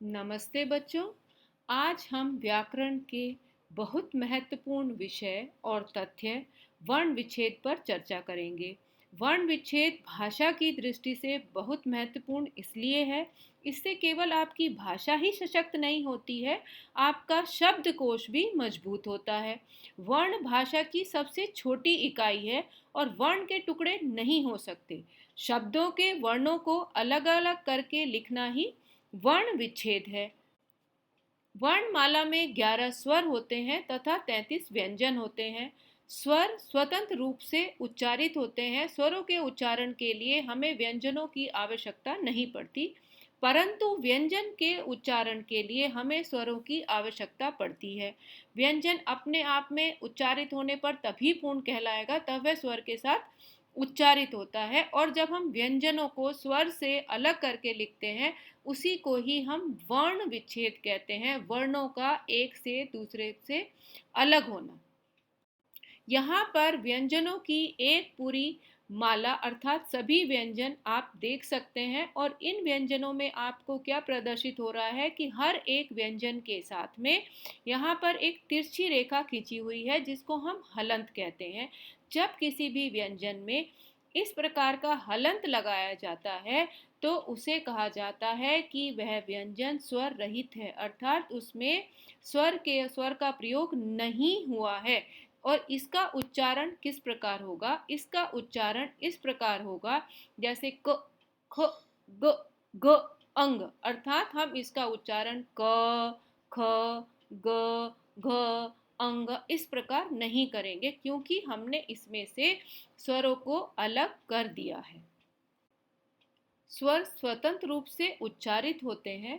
नमस्ते बच्चों। आज हम व्याकरण के बहुत महत्वपूर्ण विषय और तथ्य वर्ण विच्छेद पर चर्चा करेंगे। वर्ण विच्छेद भाषा की दृष्टि से बहुत महत्वपूर्ण इसलिए है, इससे केवल आपकी भाषा ही सशक्त नहीं होती है, आपका शब्दकोश भी मजबूत होता है। वर्ण भाषा की सबसे छोटी इकाई है और वर्ण के टुकड़े नहीं हो सकते। शब्दों के वर्णों को अलग अलग करके लिखना ही वर्ण विच्छेद है। वर्णमाला में 11 स्वर होते हैं तथा 33 व्यंजन होते हैं। स्वर स्वतंत्र रूप से उच्चारित होते हैं। स्वरों के उच्चारण के लिए हमें व्यंजनों की आवश्यकता नहीं पड़ती, परंतु व्यंजन के उच्चारण के लिए हमें स्वरों की आवश्यकता पड़ती है। व्यंजन अपने आप में उच्चारित होने पर तभी पूर्ण कहलाएगा तब वह स्वर के साथ उच्चारित होता है, और जब हम व्यंजनों को स्वर से अलग करके लिखते हैं उसी को ही हम वर्ण विच्छेद कहते हैं। वर्णों का एक से दूसरे से अलग होना। यहाँ पर व्यंजनों की एक पूरी माला अर्थात सभी व्यंजन आप देख सकते हैं, और इन व्यंजनों में आपको क्या प्रदर्शित हो रहा है कि हर एक व्यंजन के साथ में यहाँ पर एक तिरछी रेखा खींची हुई है जिसको हम हलंत कहते हैं। जब किसी भी व्यंजन में इस प्रकार का हलंत लगाया जाता है तो उसे कहा जाता है कि वह व्यंजन स्वर रहित है, अर्थात उसमें स्वर का प्रयोग नहीं हुआ है। और इसका उच्चारण किस प्रकार होगा? इसका उच्चारण इस प्रकार होगा जैसे क ख ग ग अंग, अर्थात हम इसका उच्चारण क ख ग घ अंग इस प्रकार नहीं करेंगे, क्योंकि हमने इसमें से स्वरों को अलग कर दिया है। स्वर स्वतंत्र रूप से उच्चारित होते हैं।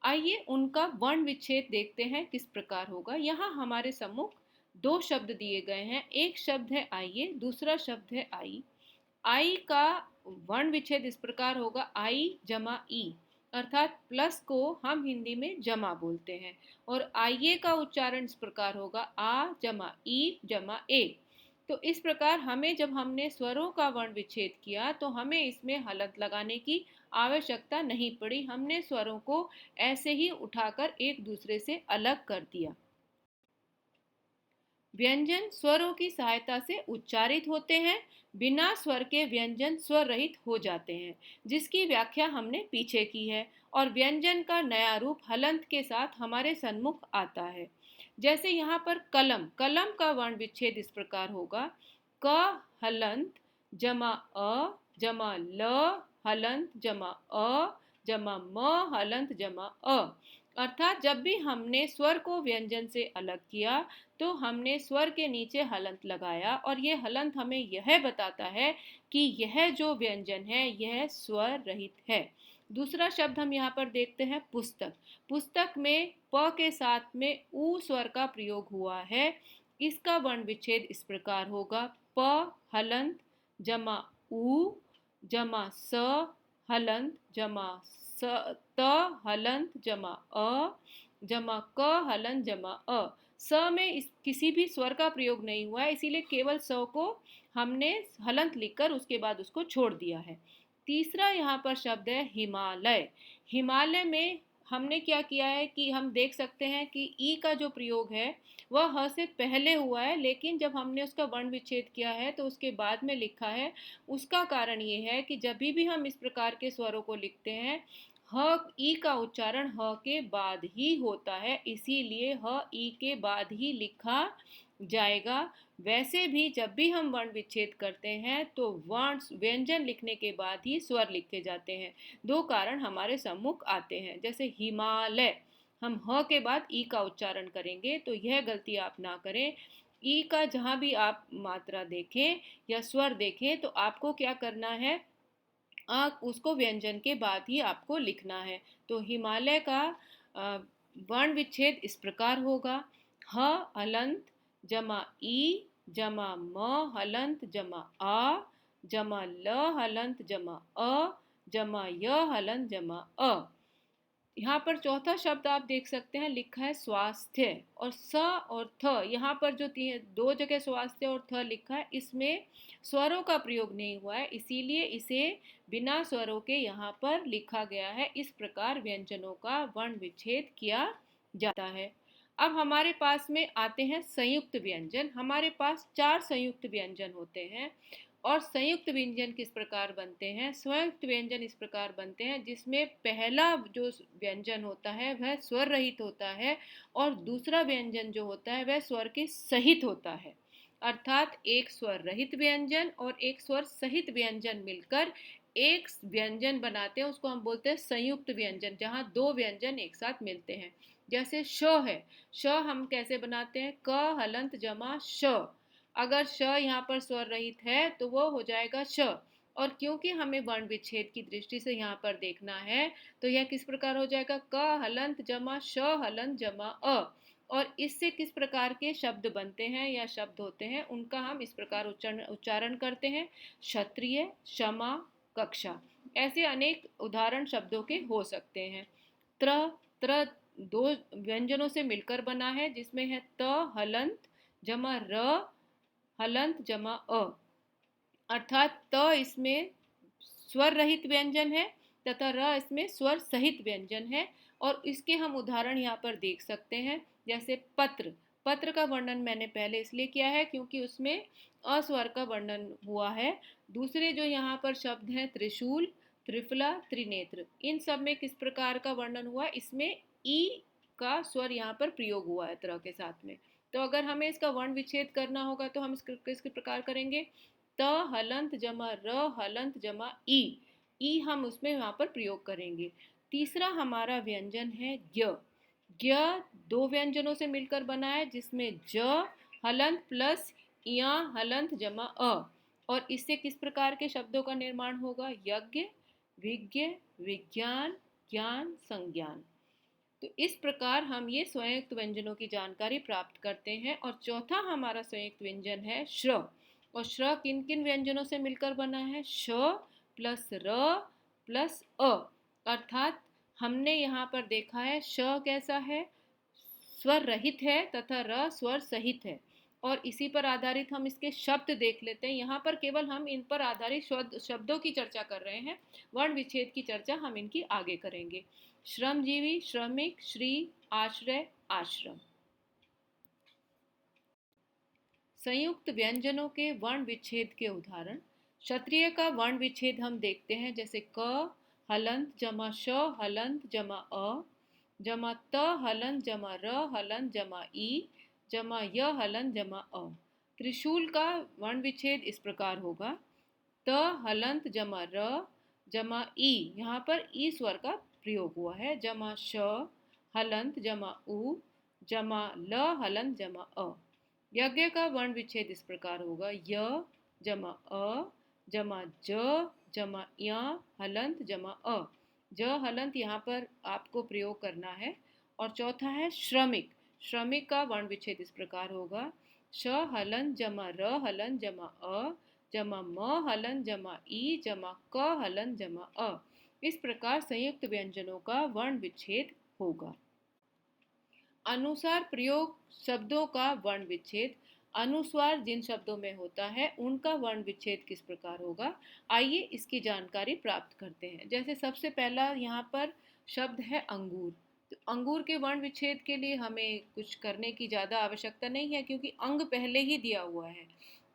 आइए उनका वर्ण विच्छेद देखते हैं किस प्रकार होगा। यहाँ हमारे सम्मुख दो शब्द दिए गए हैं। एक शब्द है आइए, दूसरा शब्द है आई। आई का वर्ण विच्छेद इस प्रकार होगा आई जमा ई, अर्थात प्लस को हम हिंदी में जमा बोलते हैं। और आइए का उच्चारण इस प्रकार होगा आ जमा ई जमा ए। तो इस प्रकार हमें जब हमने स्वरों का वर्ण विच्छेद किया तो हमें इसमें हलंत लगाने की आवश्यकता नहीं पड़ी। हमने स्वरों को ऐसे ही उठाकर एक दूसरे से अलग कर दिया। व्यंजन स्वरों की सहायता से उच्चारित होते हैं। बिना स्वर के व्यंजन स्वर रहित हो जाते हैं, जिसकी व्याख्या हमने पीछे की है। और व्यंजन का नया रूप हलंत के साथ हमारे सन्मुख आता है। जैसे यहाँ पर कलम, कलम का वर्ण विच्छेद इस प्रकार होगा क हलंत जमा अ जमा ल हलंत जमा अ जमा म हलंत जमा अ। अर्थात जब भी हमने स्वर को व्यंजन से अलग किया तो हमने स्वर के नीचे हलंत लगाया, और ये हलंत हमें यह बताता है कि यह जो व्यंजन है यह स्वर रहित है। दूसरा शब्द हम यहाँ पर देखते हैं पुस्तक। पुस्तक में प के साथ में ऊ स्वर का प्रयोग हुआ है। इसका वर्ण विच्छेद इस प्रकार होगा प हलंत जमा ऊ जमा स हलंत जमा स त हलंत जमा अ जमा क हलंत जमा अ। स में किसी भी स्वर का प्रयोग नहीं हुआ है, इसीलिए केवल स को हमने हलंत लिखकर उसके बाद उसको छोड़ दिया है। तीसरा यहाँ पर शब्द है हिमालय। हिमालय में हमने क्या किया है कि हम देख सकते हैं कि ई का जो प्रयोग है वह ह से पहले हुआ है, लेकिन जब हमने उसका वर्ण विच्छेद किया है तो उसके बाद में लिखा है। उसका कारण ये है कि जब भी हम इस प्रकार के स्वरों को लिखते हैं ह ई का उच्चारण ह के बाद ही होता है, इसीलिए ह ई के बाद ही लिखा जाएगा। वैसे भी जब भी हम वर्ण विच्छेद करते हैं तो वर्ण व्यंजन लिखने के बाद ही स्वर लिखे जाते हैं। दो कारण हमारे सम्मुख आते हैं। जैसे हिमालय, हम ह के बाद ई का उच्चारण करेंगे, तो यह गलती आप ना करें। ई का जहाँ भी आप मात्रा देखें या स्वर देखें तो आपको क्या करना है, उसको व्यंजन के बाद ही आपको लिखना है। तो हिमालय का वर्ण विच्छेद इस प्रकार होगा ह हलंत जमा ई जमा म हलंत जमा आ जमा ल हलंत जमा अ जमा य हलंत जमा अ। यहाँ पर चौथा शब्द आप देख सकते हैं, लिखा है स्वास्थ्य, और स और थ, यहाँ पर जो दो जगह स्वास्थ्य और थ लिखा है, इसमें स्वरों का प्रयोग नहीं हुआ है, इसीलिए इसे बिना स्वरों के यहाँ पर लिखा गया है। इस प्रकार व्यंजनों का वर्ण विच्छेद किया जाता है। अब हमारे पास में आते हैं संयुक्त व्यंजन। हमारे पास 4 संयुक्त व्यंजन होते हैं। और संयुक्त व्यंजन किस प्रकार बनते हैं? संयुक्त व्यंजन इस प्रकार बनते हैं जिसमें पहला जो व्यंजन होता है वह स्वर रहित होता है, और दूसरा व्यंजन जो होता है वह स्वर के सहित होता है। अर्थात एक स्वर रहित व्यंजन और एक स्वर सहित व्यंजन मिलकर एक व्यंजन बनाते हैं, उसको हम बोलते हैं संयुक्त व्यंजन, जहाँ दो व्यंजन एक साथ मिलते हैं। जैसे श है, श हम कैसे बनाते हैं? क हलंत जमा श। अगर श यहाँ पर स्वर रहित है तो वो हो जाएगा श। और क्योंकि हमें वर्ण विच्छेद की दृष्टि से यहाँ पर देखना है, तो यह किस प्रकार हो जाएगा? क हलंत जमा श हलंत जमा अ। और इससे किस प्रकार के शब्द बनते हैं या शब्द होते हैं, उनका हम इस प्रकार उच्चारण करते हैं, क्षत्रिय, क्षमा, कक्षा। ऐसे अनेक उदाहरण शब्दों के हो सकते हैं। त्र, त्र दो व्यंजनों से मिलकर बना है, जिसमें है त हलंत जमा र हलंत जमा अ। अर्थात त इसमें स्वर रहित व्यंजन है तथा र इसमें स्वर सहित व्यंजन है। और इसके हम उदाहरण यहाँ पर देख सकते हैं, जैसे पत्र। पत्र का वर्णन मैंने पहले इसलिए किया है क्योंकि उसमें अस्वर का वर्णन हुआ है। दूसरे जो यहाँ पर शब्द हैं, त्रिशूल, त्रिफला, त्रिनेत्र, इन सब में किस प्रकार का वर्णन हुआ? इसमें ई का स्वर यहाँ पर प्रयोग हुआ है तरह के साथ में। तो अगर हमें इसका वर्ण विच्छेद करना होगा तो हम किस प्रकार करेंगे? त हलंत जमा र हलंत जमा ई हम उसमें यहाँ पर प्रयोग करेंगे। तीसरा हमारा व्यंजन है य। य दो व्यंजनों से मिलकर बना है, जिसमें ज हलंत प्लस या हलंत जमा अ। और इससे किस प्रकार के शब्दों का निर्माण होगा? यज्ञ, विज्ञ, विज्ञान, ज्ञान, संज्ञान। तो इस प्रकार हम ये संयुक्त व्यंजनों की जानकारी प्राप्त करते हैं। और चौथा हमारा संयुक्त व्यंजन है श्र। और श्र किन किन व्यंजनों से मिलकर बना है? श प्लस र प्लस अ। अर्थात हमने यहाँ पर देखा है श कैसा है? स्वर रहित है तथा र स्वर सहित है। और इसी पर आधारित हम इसके शब्द देख लेते हैं। यहाँ पर केवल हम इन पर आधारित शब्दों की चर्चा कर रहे हैं, वर्ण विच्छेद की चर्चा हम इनकी आगे करेंगे। श्रमजीवी, श्रमिक, श्री, आश्रय, आश्रम। संयुक्त व्यंजनों के वर्ण विच्छेद के उदाहरण। क्षत्रिय का वर्ण विच्छेद हम देखते हैं, जैसे क हलंत जमा श हलंत जमा अ जमा त हलंत जमा र हलंत जमा ई जमा य हलंत जमा अ। त्रिशूल का वर्ण विच्छेद इस प्रकार होगा, त हलंत जमा र जमा ई, यहाँ पर ई स्वर का प्रयोग हुआ है, जमा श हलंत जमा उ जमा ल हलंत जमा अ। यज्ञ का वर्ण विच्छेद इस प्रकार होगा, य जमा अ जमा ज जमा या हलंत जमा अ। ज हलंत यहाँ पर आपको प्रयोग करना है। और चौथा है श्रमिक। श्रमिक का वर्ण विच्छेद इस प्रकार होगा, श हलंत जमा र हलंत जमा अ जमा म हलंत जमा ई जमा क हलंत जमा अ। इस प्रकार संयुक्त व्यंजनों का वर्ण विच्छेद होगा। अनुसार प्रयोग शब्दों का वर्ण विच्छेद। अनुस्वार जिन शब्दों में होता है उनका वर्ण विच्छेद किस प्रकार होगा, आइए इसकी जानकारी प्राप्त करते हैं। जैसे सबसे पहला यहाँ पर शब्द है अंगूर। तो अंगूर के वर्ण विच्छेद के लिए हमें कुछ करने की ज़्यादा आवश्यकता नहीं है, क्योंकि अंग पहले ही दिया हुआ है।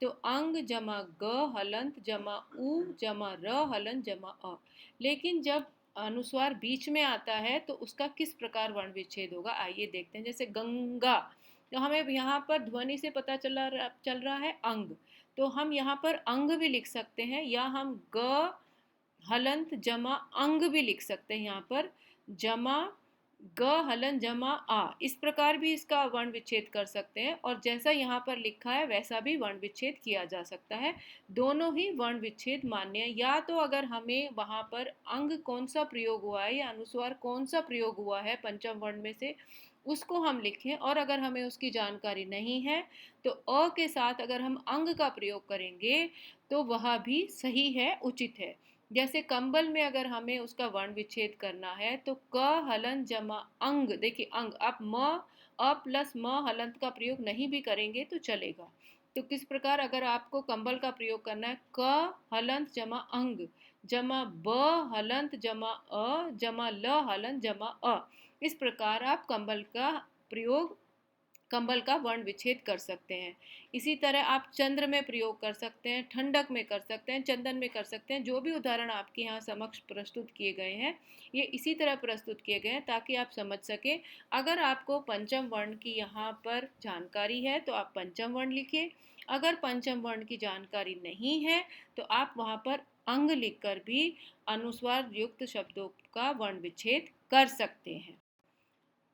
तो अंग जमा ग हलंत जमा उ जमा र हलंत जमा अ। लेकिन जब अनुस्वार बीच में आता है तो उसका किस प्रकार वर्ण विच्छेद होगा, आइए देखते हैं। जैसे गंगा, तो हमें यहाँ पर ध्वनि से पता चल रहा है अंग, तो हम यहाँ पर अंग भी लिख सकते हैं, या हम ग हलंत जमा अंग भी लिख सकते हैं, यहाँ पर जमा ग हलन जमा आ, इस प्रकार भी इसका वर्ण विच्छेद कर सकते हैं। और जैसा यहाँ पर लिखा है वैसा भी वर्ण विच्छेद किया जा सकता है। दोनों ही वर्ण विच्छेद मान्य है। या तो अगर हमें वहाँ पर अंग कौन सा प्रयोग हुआ है या अनुस्वार कौन सा प्रयोग हुआ है पंचम वर्ण में से, उसको हम लिखें। और अगर हमें उसकी जानकारी नहीं है तो अ के साथ अगर हम अंग का प्रयोग करेंगे तो वह भी सही है, उचित है। जैसे कंबल में अगर हमें उसका वर्ण विच्छेद करना है तो क हलन जमा अंग, देखिए अंग, आप म अ प्लस म हलंत का प्रयोग नहीं भी करेंगे तो चलेगा। तो किस प्रकार अगर आपको कंबल का प्रयोग करना है, क हलंत जमा अंग जमा ब हलंत जमा अ जमा ल हलंत जमा अ, इस प्रकार आप कंबल का प्रयोग, कंबल का वर्ण विच्छेद कर सकते हैं। इसी तरह आप चंद्र में प्रयोग कर सकते हैं, ठंडक में कर सकते हैं, चंदन में कर सकते हैं। जो भी उदाहरण आपके यहाँ समक्ष प्रस्तुत किए गए हैं ये इसी तरह प्रस्तुत किए गए हैं ताकि आप समझ सकें। अगर आपको पंचम वर्ण की यहाँ पर जानकारी है तो आप पंचम वर्ण लिखिए, अगर पंचम वर्ण की जानकारी नहीं है तो आप वहाँ पर अंग लिखकर भी अनुस्वार युक्त शब्दों का वर्ण विच्छेद कर सकते हैं।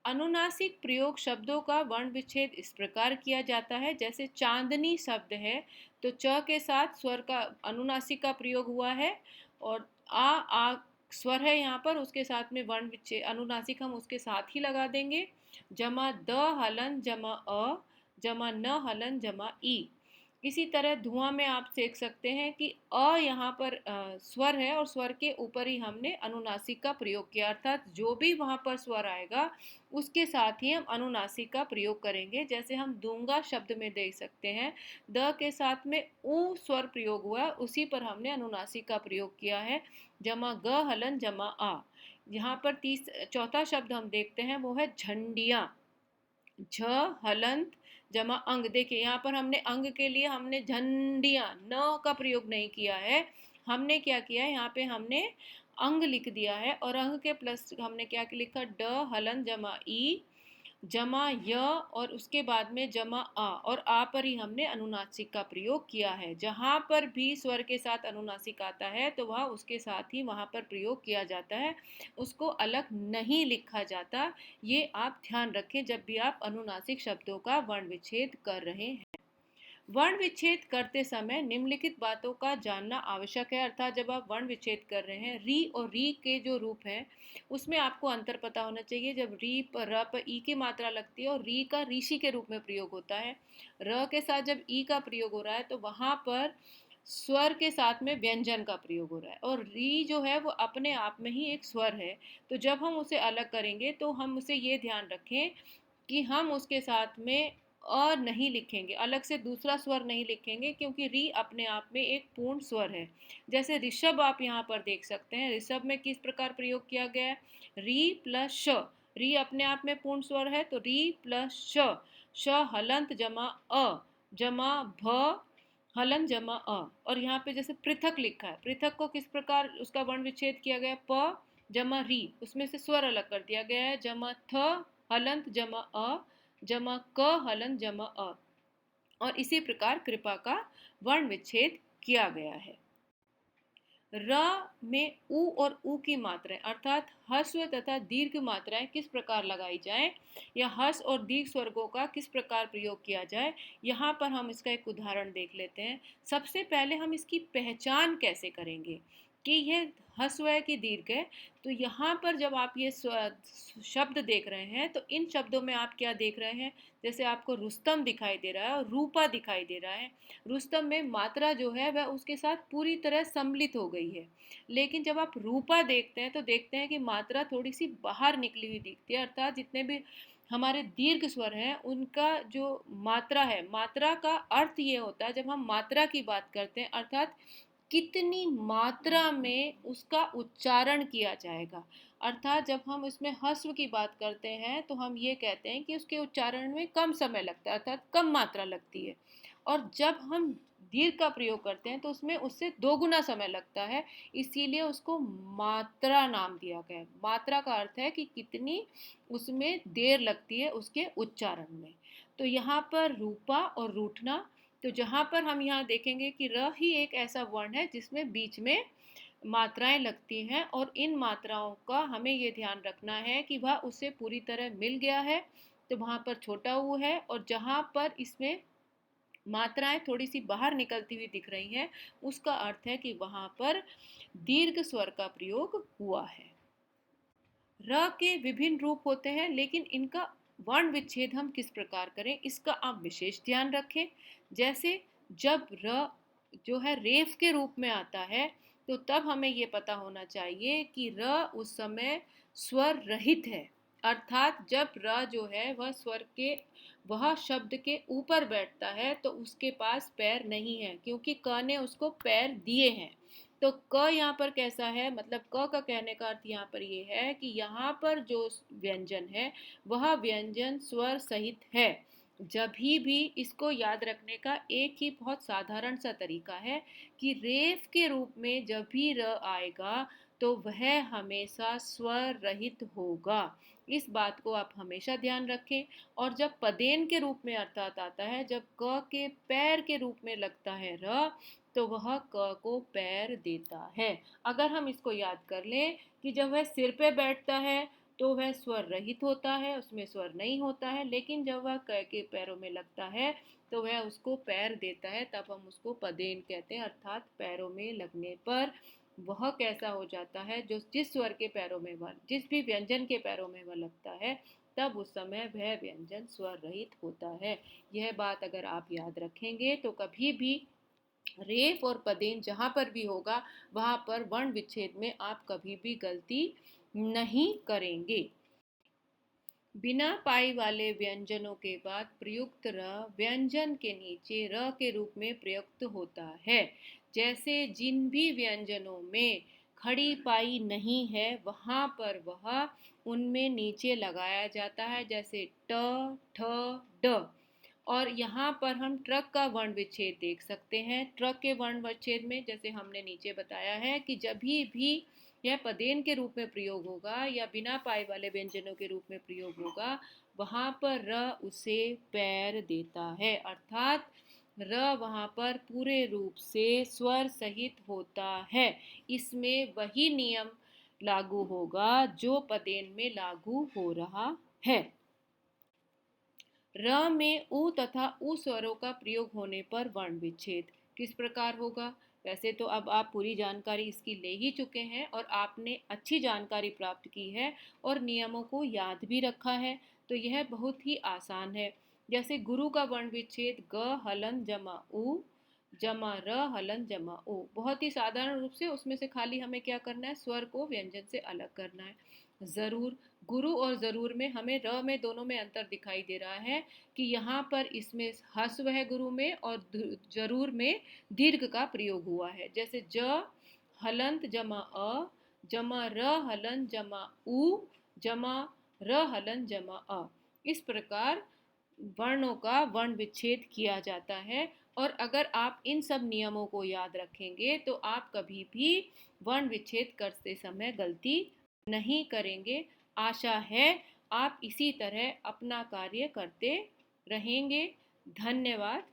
अनुनासिक प्रयोग शब्दों का वर्ण विच्छेद इस प्रकार किया जाता है, जैसे चांदनी शब्द है तो च के साथ स्वर का अनुनासिक का प्रयोग हुआ है और आ स्वर है यहाँ पर, उसके साथ में वर्ण विच्छेद अनुनासिक हम उसके साथ ही लगा देंगे। जमा द हलन जमा अ जमा न हलन जमा ई। इसी तरह धुआं में आप देख सकते हैं कि अ यहाँ पर स्वर है और स्वर के ऊपर ही हमने अनुनासिक का प्रयोग किया, अर्थात जो भी वहाँ पर स्वर आएगा उसके साथ ही हम अनुनासिक का प्रयोग करेंगे। जैसे हम दूंगा शब्द में देख सकते हैं द के साथ में ऊ स्वर प्रयोग हुआ, उसी पर हमने अनुनासिक का प्रयोग किया है। जमा ग हलन जमा आ। यहाँ पर चौथा शब्द हम देखते हैं वो है झंडिया, झ हलंत जमा अंग। देखिए यहाँ पर हमने अंग के लिए हमने झंडिया न का प्रयोग नहीं किया है, हमने क्या किया है यहाँ पे हमने अंग लिख दिया है और अंग के प्लस हमने क्या लिखा, ड हलन जमा ई जमा य और उसके बाद में जमा आ, और आ पर ही हमने अनुनासिक का प्रयोग किया है। जहाँ पर भी स्वर के साथ अनुनासिक आता है तो वह उसके साथ ही वहाँ पर प्रयोग किया जाता है, उसको अलग नहीं लिखा जाता। ये आप ध्यान रखें जब भी आप अनुनासिक शब्दों का वर्ण विच्छेद कर रहे हैं। वर्ण विच्छेद करते समय निम्नलिखित बातों का जानना आवश्यक है, अर्थात जब आप वर्ण विच्छेद कर रहे हैं री और री के जो रूप हैं उसमें आपको अंतर पता होना चाहिए। जब री पर र पर ई की मात्रा लगती है और री का ऋषि के रूप में प्रयोग होता है, र के साथ जब ई का प्रयोग हो रहा है तो वहाँ पर स्वर के साथ में व्यंजन का प्रयोग हो रहा है और री जो है वो अपने आप में ही एक स्वर है। तो जब हम उसे अलग करेंगे तो हम उसे ये ध्यान रखें कि हम उसके साथ में अ नहीं लिखेंगे, अलग से दूसरा स्वर नहीं लिखेंगे, क्योंकि री अपने आप में एक पूर्ण स्वर है। जैसे ऋषभ आप यहाँ पर देख सकते हैं, ऋषभ में किस प्रकार प्रयोग किया गया है, री प्लस श। री अपने आप में पूर्ण स्वर है तो री प्लस श, श हलंत जमा अ जमा भ हलन जमा अ। और यहाँ पे जैसे पृथक लिखा है, पृथक को किस प्रकार उसका वर्ण विच्छेद किया गया, प जमा री, उसमें से स्वर अलग कर दिया गया है, जमा थ हलंत जमा अ जमा क हलन जमा अ। और इसी प्रकार कृपा का वर्ण विच्छेद किया गया है। र में उ और उ की मात्राएं अर्थात ह्रस्व तथा दीर्घ मात्राएं किस प्रकार लगाई जाए या हर्ष और दीर्घ स्वर्गों का किस प्रकार प्रयोग किया जाए, यहाँ पर हम इसका एक उदाहरण देख लेते हैं। सबसे पहले हम इसकी पहचान कैसे करेंगे कि यह ह्रस्व है कि दीर्घ है। तो यहाँ पर जब आप ये शब्द देख रहे हैं तो इन शब्दों में आप क्या देख रहे हैं, जैसे आपको रुस्तम दिखाई दे रहा है और रूपा दिखाई दे रहा है। रुस्तम में मात्रा जो है वह उसके साथ पूरी तरह सम्मिलित हो गई है, लेकिन जब आप रूपा देखते हैं तो देखते हैं कि मात्रा थोड़ी सी बाहर निकली हुई दिखती है, अर्थात जितने भी हमारे दीर्घ स्वर हैं उनका जो मात्रा है, मात्रा का अर्थ ये होता है जब हम मात्रा की बात करते हैं अर्थात कितनी मात्रा में उसका उच्चारण किया जाएगा। अर्थात जब हम इसमें ह्रस्व की बात करते हैं तो हम ये कहते हैं कि उसके उच्चारण में कम समय लगता है, अर्थात कम मात्रा लगती है। और जब हम दीर्घ का प्रयोग करते हैं तो उसमें उससे दोगुना समय लगता है, इसीलिए उसको मात्रा नाम दिया गया है। मात्रा का अर्थ है कि कितनी उसमें देर लगती है उसके उच्चारण में। तो यहाँ पर रूपा और रूठना, तो जहाँ पर हम यहाँ देखेंगे कि र ही एक ऐसा वर्ण है जिसमें बीच में मात्राएं लगती हैं और इन मात्राओं का हमें ये ध्यान रखना है कि वह उससे पूरी तरह मिल गया है, तो वहाँ पर छोटा ऊ है, और जहाँ पर इसमें मात्राएं थोड़ी सी बाहर निकलती हुई दिख रही हैं उसका अर्थ है कि वहाँ पर दीर्घ स्वर का प्रयोग हुआ है। र के विभिन्न रूप होते हैं, लेकिन इनका वर्ण विच्छेद हम किस प्रकार करें इसका आप विशेष ध्यान रखें। जैसे जब र जो है रेफ के रूप में आता है तो तब हमें ये पता होना चाहिए कि र उस समय स्वर रहित है, अर्थात जब र जो है वह शब्द के ऊपर बैठता है तो उसके पास पैर नहीं है, क्योंकि क ने उसको पैर दिए हैं। तो क यहाँ पर कैसा है, मतलब क का कहने का अर्थ यहाँ पर ये है कि यहाँ पर जो व्यंजन है वह व्यंजन स्वर सहित है। जब भी इसको याद रखने का एक ही बहुत साधारण सा तरीका है कि रेफ के रूप में जब भी र आएगा तो वह हमेशा स्वर रहित होगा। इस बात को आप हमेशा ध्यान रखें। और जब पदेन के रूप में अर्थात आता है, जब क के पैर के रूप में लगता है र, तो वह क को पैर देता है। अगर हम इसको याद कर लें कि जब वह सिर पे बैठता है तो वह स्वर रहित होता है, उसमें स्वर नहीं होता है, लेकिन जब वह क के पैरों में लगता है तो वह उसको पैर देता है, तब हम उसको पदेन कहते हैं। अर्थात पैरों में लगने पर वह कैसा हो जाता है, जो जिस स्वर के पैरों में वह, जिस भी व्यंजन के पैरों में वह लगता है, तब उस समय वह व्यंजन स्वर रहित होता है। यह बात अगर आप याद रखेंगे तो कभी भी रेफ और पदेन जहाँ पर भी होगा वहाँ पर वर्ण विच्छेद में आप कभी भी गलती नहीं करेंगे। बिना पाई वाले व्यंजनों के बाद प्रयुक्त र व्यंजन के नीचे र के रूप में प्रयुक्त होता है। जैसे जिन भी व्यंजनों में खड़ी पाई नहीं है वहाँ पर वह उनमें नीचे लगाया जाता है, जैसे ट, ठ, ड। और यहाँ पर हम ट्रक का वर्ण विच्छेद देख सकते हैं। ट्रक के वर्ण विच्छेद में जैसे हमने नीचे बताया है कि जब भी यह पदेन के रूप में प्रयोग होगा या बिना पाई वाले व्यंजनों के रूप में प्रयोग होगा, वहाँ पर र उसे पैर देता है, अर्थात र वहाँ पर पूरे रूप से स्वर सहित होता है। इसमें वही नियम लागू होगा जो पदेन में लागू हो रहा है। र में उ तथा उ स्वरों का प्रयोग होने पर वर्ण विच्छेद किस प्रकार होगा। वैसे तो अब आप पूरी जानकारी इसकी ले ही चुके हैं और आपने अच्छी जानकारी प्राप्त की है और नियमों को याद भी रखा है, तो यह बहुत ही आसान है। जैसे गुरु का वर्ण विच्छेद ग हलन जमा उ जमा र हलन जमा ओ, बहुत ही साधारण रूप से उसमें से खाली हमें क्या करना है, स्वर को व्यंजन से अलग करना है। जरूर, गुरु और जरूर में हमें र में दोनों में अंतर दिखाई दे रहा है कि यहाँ पर इसमें हस्व है गुरु में और जरूर में दीर्घ का प्रयोग हुआ है। जैसे ज हलंत जमा अ जमा र हलन जमा उ जमा र हलन जमा अ, इस प्रकार वर्णों का वर्ण विच्छेद किया जाता है। और अगर आप इन सब नियमों को याद रखेंगे तो आप कभी भी वर्ण विच्छेद करते समय गलती नहीं करेंगे। आशा है आप इसी तरह अपना कार्य करते रहेंगे। धन्यवाद।